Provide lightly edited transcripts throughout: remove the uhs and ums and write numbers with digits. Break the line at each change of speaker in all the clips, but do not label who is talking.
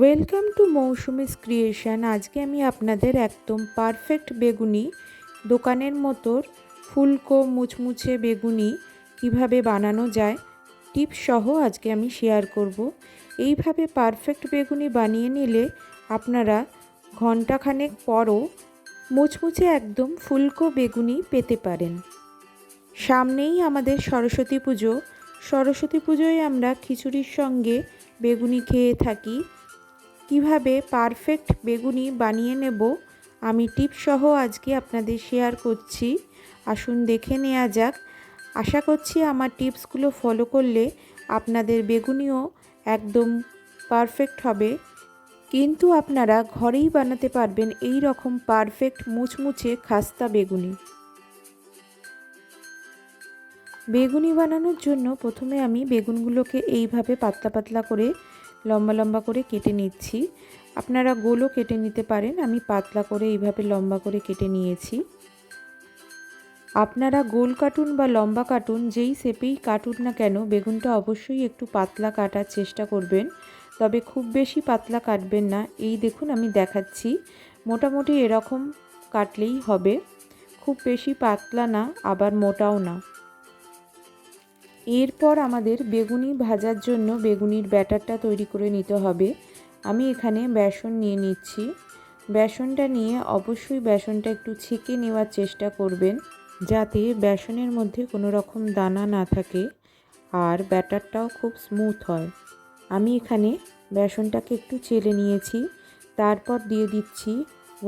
Welcome to Mousumi's creation. আজকে আমি আপনাদের একদম পারফেক্ট বেগুনি, দোকানের মতো ফুলকো মুচমুচে বেগুনি কিভাবে বানানো যায় টিপস সহ আজকে আমি শেয়ার করব। এইভাবে পারফেক্ট বেগুনি বানিয়ে নিলে আপনারা ঘন্টাখানেক পরও মুচমুচে একদম ফুলকো বেগুনি পেতে পারেন। সামনেই আমাদের সরস্বতী পুজো। সরস্বতী পুজোয় আমরা খিচুড়ির সঙ্গে বেগুনি খেয়ে থাকি। কিভাবে পারফেক্ট বেগুনি বানিয়ে নেব আমি টিপস সহ আজকে আপনাদের শেয়ার করছি। আসুন দেখে নেওয়া যাক। আশা করছি আমার টিপসগুলো ফলো করলে আপনাদের বেগুনিও একদম পারফেক্ট হবে, কিন্তু আপনারা ঘরেই বানাতে পারবেন এই রকম পারফেক্ট মুচমুচে খাস্তা বেগুনি। বেগুনি বানানোর জন্য প্রথমে আমি বেগুনগুলোকে এইভাবে পাতলা পাতলা করে লম্বা লম্বা করে কেটে নিচ্ছি। আপনারা গোলও কেটে নিতে পারেন, আমি পাতলা করে এইভাবে লম্বা করে কেটে নিয়েছি। আপনারা গোল কাটুন বা লম্বা কাটুন, যেই শেপেই কাটুন না কেন বেগুনটা অবশ্যই একটু পাতলা কাটার চেষ্টা করবেন, তবে খুব বেশি পাতলা কাটবেন না। এই দেখুন আমি দেখাচ্ছি, মোটামুটি এরকম কাটলেই হবে, খুব বেশি পাতলা না আবার মোটাও না। এরপর আমাদের বেগুনি ভাজার জন্য বেগুনির ব্যাটারটা তৈরি করে নিতে হবে। আমি এখানে বেসন নিয়ে নিচ্ছি। বেসনটা নিয়ে অবশ্যই বেসনটা একটু ছেঁকে নেওয়ার চেষ্টা করবেন, যাতে বেসনের মধ্যে কোনো রকম দানা না থাকে আর ব্যাটারটাও খুব স্মুথ হয়। আমি এখানে বেসনটাকে একটু চেলে নিয়েছি। তারপর দিয়ে দিচ্ছি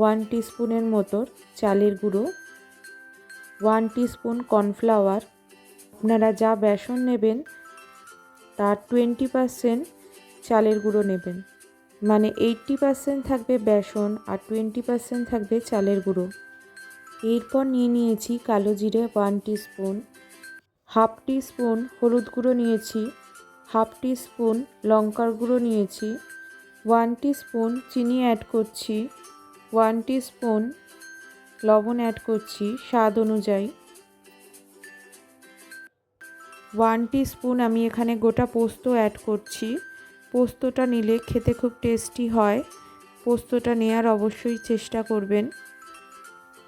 1 টিস্পুনের মতো চালের গুঁড়ো, 1 টিস্পুন কর্নফ্লাওয়ার। আপনারা যা বেসন নেবেন তার 20% চালের গুঁড়ো নেবেন, মানে 80% থাকবে বেসন আর 20% থাকবে চালের গুঁড়ো। এরপর নিয়ে নিয়েছি কালো জিরে 1 টিস্পুন, হাফ টিস্পুন হলুদ গুঁড়ো নিয়েছি, হাফ টিস্পুন লঙ্কার গুঁড়ো নিয়েছি, 1 টিস্পুন চিনি অ্যাড করছি, 1 টিস্পুন লবণ অ্যাড করছি স্বাদ অনুযায়ী, 1 টিস্পুন আমি এখানে গোটা পোস্ত অ্যাড করছি। পোস্তটা নিলে খেতে খুব টেস্টি হয়, পোস্তটা নেওয়ার অবশ্যই চেষ্টা করবেন।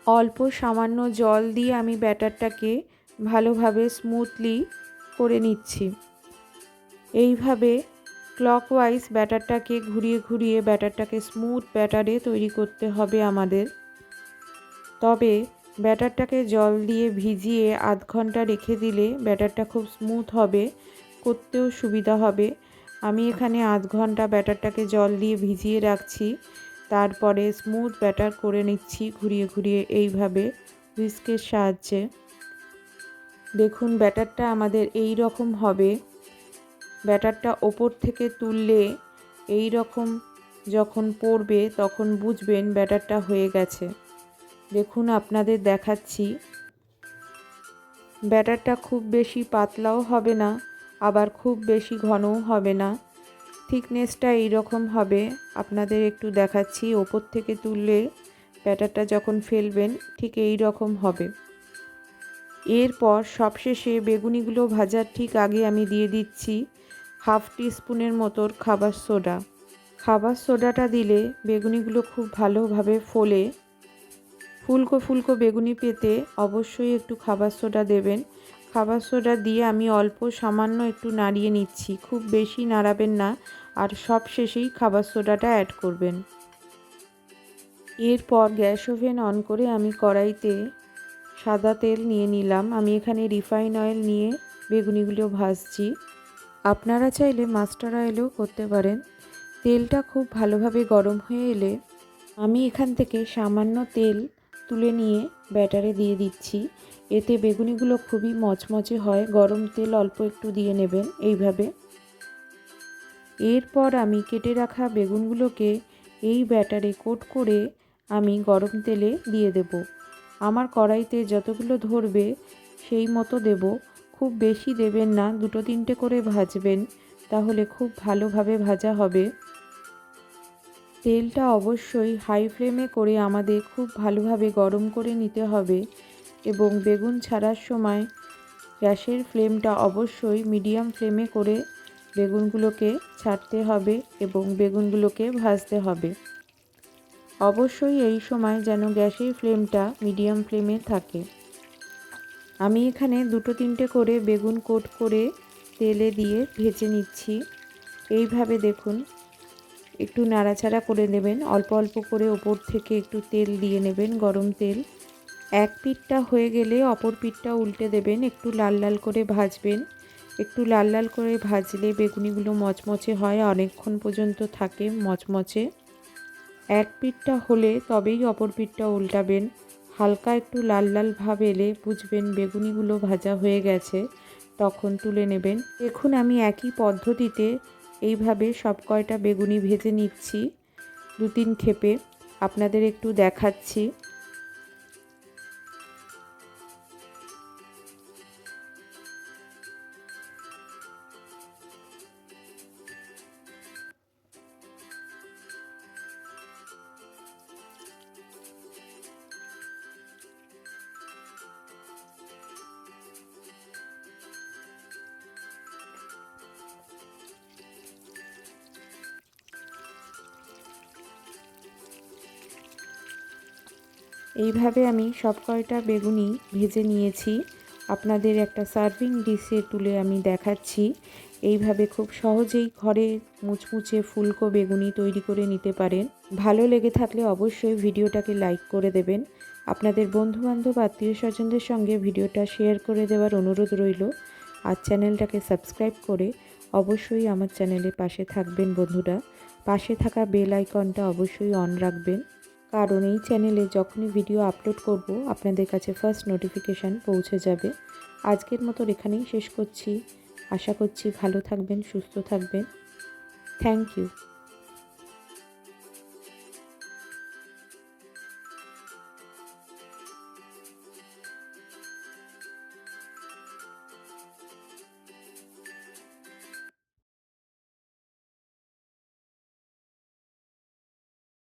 অল্প সামান্য জল দিয়ে আমি ব্যাটারটাকে ভালোভাবে স্মুথলি করে নিচ্ছি। এইভাবে ক্লকওয়াইজ ব্যাটারটাকে ঘুরিয়ে ঘুরিয়ে ব্যাটারটাকে স্মুথ ব্যাটারে তৈরি করতে হবে আমাদের। তবে ব্যাটারটাকে জল দিয়ে ভিজিয়ে আধ ঘন্টা রেখে দিলে ব্যাটারটা খুব স্মুথ হবে, করতেও সুবিধা হবে। আমি এখানে আধ ঘন্টা ব্যাটারটাকে জল দিয়ে ভিজিয়ে রাখছি, তারপরে স্মুথ ব্যাটার করে নিচ্ছি ঘুরিয়ে ঘুরিয়ে এইভাবে হুইস্কের সাহায্যে। দেখুন ব্যাটারটা আমাদের এই রকম হবে। ব্যাটারটা ওপর থেকে তুললে এই রকম যখন পড়বে তখন বুঝবেন ব্যাটারটা হয়ে গেছে। দেখুন আপনাদের দেখাচ্ছি, ব্যাটারটা খুব বেশি পাতলাও হবে না আবার খুব বেশি ঘনও হবে না, থিকনেসটা এই রকম হবে। আপনাদের একটু দেখাচ্ছি, ওপর থেকে তুললে ব্যাটারটা যখন ফেলবেন ঠিক এই রকম হবে। এরপর সবশেষে বেগুনিগুলো ভাজার ঠিক আগে আমি দিয়ে দিচ্ছি হাফ টিস্পুনের মতো খাবার সোডা। খাবার সোডাটা দিলে বেগুনিগুলো খুব ভালোভাবে ফোলে। ফুলকো ফুলকো বেগুনি পেতে অবশ্যই একটু খাবার সোডা দেবেন। খাবার সোডা দিয়ে আমি অল্প সামান্য একটু নাড়িয়ে নিচ্ছি, খুব বেশি নাড়াবেন না, আর সব শেষেই খাবার সোডাটা অ্যাড করবেন। এরপর গ্যাস ওভেন অন করে আমি কড়াইতে সাদা তেল নিয়ে নিলাম। আমি এখানে রিফাইন অয়েল নিয়ে বেগুনিগুলো ভাজছি। আপনারা চাইলে মাস্টার অয়েলও করতে পারেন। তেলটা খুব ভালোভাবে গরম হয়ে এলে আমি এখান থেকে সামান্য তেল তুলে নিয়ে ব্যাটারে দিয়ে দিচ্ছি। এতে বেগুনিগুলো খুবই মচমচে হয়। গরম তেল অল্প একটু দিয়ে নেবেন এইভাবে। এরপর আমি কেটে রাখা বেগুনগুলোকে এই ব্যাটারে কোট করে আমি গরম তেলে দিয়ে দেব। আমার কড়াইতে যতগুলো ধরবে সেই মতো দেব, খুব বেশি দেবেন না, 2-3টে করে ভাজবেন, তাহলে খুব ভালোভাবে ভাজা হবে। তেলটা অবশ্যই হাই ফ্লেমে করে আমাদের খুব ভালোভাবে গরম করে নিতে হবে, এবং বেগুন ছাড়ার সময় গ্যাসের ফ্লেমটা অবশ্যই মিডিয়াম ফ্লেমে করে বেগুনগুলোকে ছাড়তে হবে এবং বেগুনগুলোকে ভাজতে হবে। অবশ্যই এই সময় যেন গ্যাসের ফ্লেমটা মিডিয়াম ফ্লেমে থাকে। আমি এখানে 2-3টে করে বেগুন কোট করে তেলে দিয়ে ভেজে নিচ্ছি। এইভাবে দেখুন একটু নাড়াচাড়া করে নেবেন, অল্প অল্প করে ওপর থেকে একটু তেল দিয়ে নেবেন, গরম তেল। এক পিঠটা হয়ে গেলে অপর পিঠটা উল্টে দেবেন, একটু লাল লাল করে ভাজবেন। একটু লাল লাল করে ভাজলে বেগুনিগুলো মচমচে হয়, অনেকক্ষণ পর্যন্ত থাকে মচমচে। এক পিঠটা হলে তবেই অপর পিঠটা উল্টাবেন। হালকা একটু লাল লাল ভাব এলে বুঝবেন বেগুনিগুলো ভাজা হয়ে গেছে, তখন তুলে নেবেন। দেখুন আমি একই পদ্ধতিতে এইভাবে সব কয়টা বেগুনি ভেজে নিচ্ছি 2-3 খেপে, আপনাদের একটু দেখাচ্ছি। এইভাবে আমি সব কয়টা বেগুনি ভেজে নিয়েছি, আপনাদের একটা সার্ভিং ডিশে তুলে আমি দেখাচ্ছি। এইভাবে খুব সহজেই ঘরে মুচমুচে ফুলকো বেগুনি তৈরি করে নিতে পারেন। ভালো লেগে থাকলে অবশ্যই ভিডিওটাকে লাইক করে দেবেন। আপনাদের বন্ধুবান্ধব আত্মীয় স্বজনদের সঙ্গে ভিডিওটা শেয়ার করে দেওয়ার অনুরোধ রইল। আর চ্যানেলটাকে সাবস্ক্রাইব করে অবশ্যই আমার চ্যানেলের পাশে থাকবেন বন্ধুরা। পাশে থাকা বেল আইকনটা অবশ্যই অন রাখবেন, কারণ এই চ্যানেলে যখনই ভিডিও আপলোড করব আপনাদের কাছে ফার্স্ট নোটিফিকেশান পৌঁছে যাবে। আজকের মতো এখানেই শেষ করছি। আশা করছি ভালো থাকবেন, সুস্থ থাকবেন। Thank you.